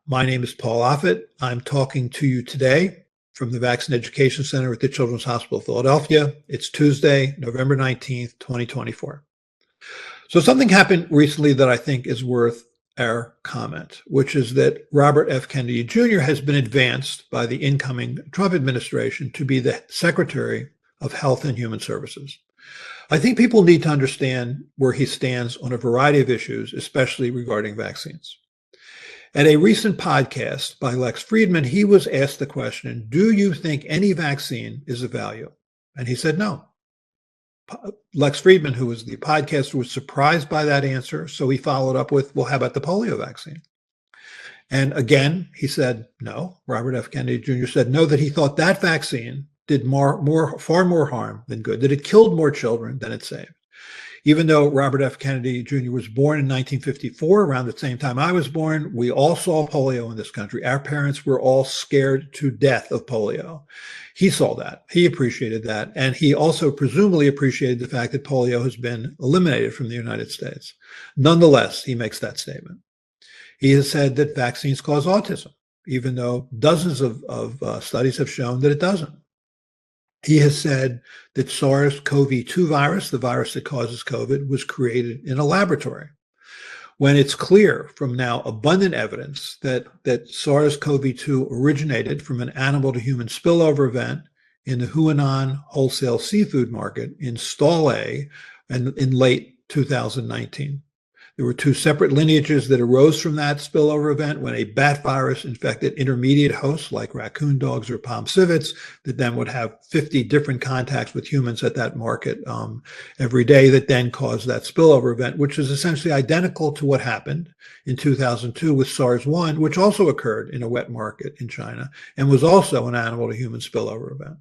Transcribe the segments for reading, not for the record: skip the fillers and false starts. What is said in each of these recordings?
My name is Paul Offit. I'm talking to you today from the Vaccine Education Center at the Children's Hospital of Philadelphia. It's Tuesday, November 19th, 2024. So something happened recently that I think is worth our comment, which is that Robert F. Kennedy Jr. has been advanced by the incoming Trump administration to be the Secretary of Health and Human Services. I think people need to understand where he stands on a variety of issues, especially regarding vaccines. At a recent podcast by Lex Friedman, he was asked the question, do you think any vaccine is of value? And he said no. Lex Friedman, who was the podcaster, was surprised by that answer. So he followed up with, well, how about the polio vaccine? And again, he said no. Robert F. Kennedy Jr. said no, that he thought that vaccine did far more harm than good, that it killed more children than it saved. Even though Robert F. Kennedy Jr. was born in 1954, around the same time I was born, we all saw polio in this country. Our parents were all scared to death of polio. He saw that. He appreciated that. And he also presumably appreciated the fact that polio has been eliminated from the United States. Nonetheless, he makes that statement. He has said that vaccines cause autism, even though dozens of studies have shown that it doesn't. He has said that SARS-CoV-2 virus, the virus that causes COVID, was created in a laboratory. When it's clear from now abundant evidence that SARS-CoV-2 originated from an animal to human spillover event in the Huanan wholesale seafood market in Stall A and in late 2019. There were two separate lineages that arose from that spillover event when a bat virus infected intermediate hosts like raccoon dogs or palm civets that then would have 50 different contacts with humans at that market every day that then caused that spillover event, which is essentially identical to what happened in 2002 with SARS-1, which also occurred in a wet market in China and was also an animal to human spillover event.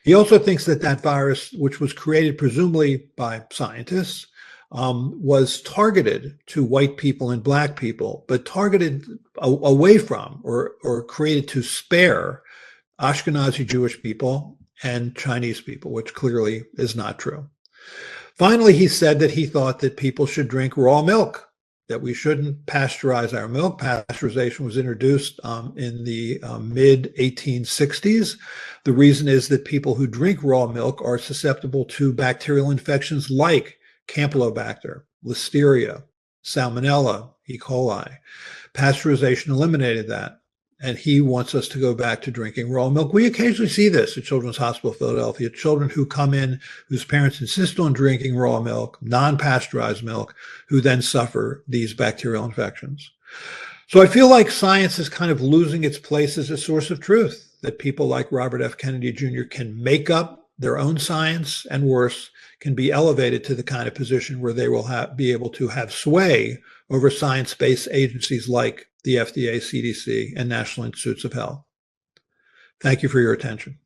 He also thinks that that virus, which was created presumably by scientists, was targeted to white people and black people, but targeted away from or created to spare Ashkenazi Jewish people and Chinese people, which clearly is not true. Finally, he said that he thought that people should drink raw milk, that we shouldn't pasteurize our milk. Pasteurization was introduced in the mid-1860s. The reason is that people who drink raw milk are susceptible to bacterial infections like Campylobacter, Listeria, Salmonella, E. coli. Pasteurization eliminated that, and he wants us to go back to drinking raw milk. We occasionally see this at Children's Hospital of Philadelphia, children who come in whose parents insist on drinking raw milk, non-pasteurized milk, who then suffer these bacterial infections. So I feel like science is kind of losing its place as a source of truth, that people like Robert F. Kennedy Jr. can make up their own science, and worse, can be elevated to the kind of position where they will be able to have sway over science-based agencies like the FDA, CDC, and National Institutes of Health. Thank you for your attention.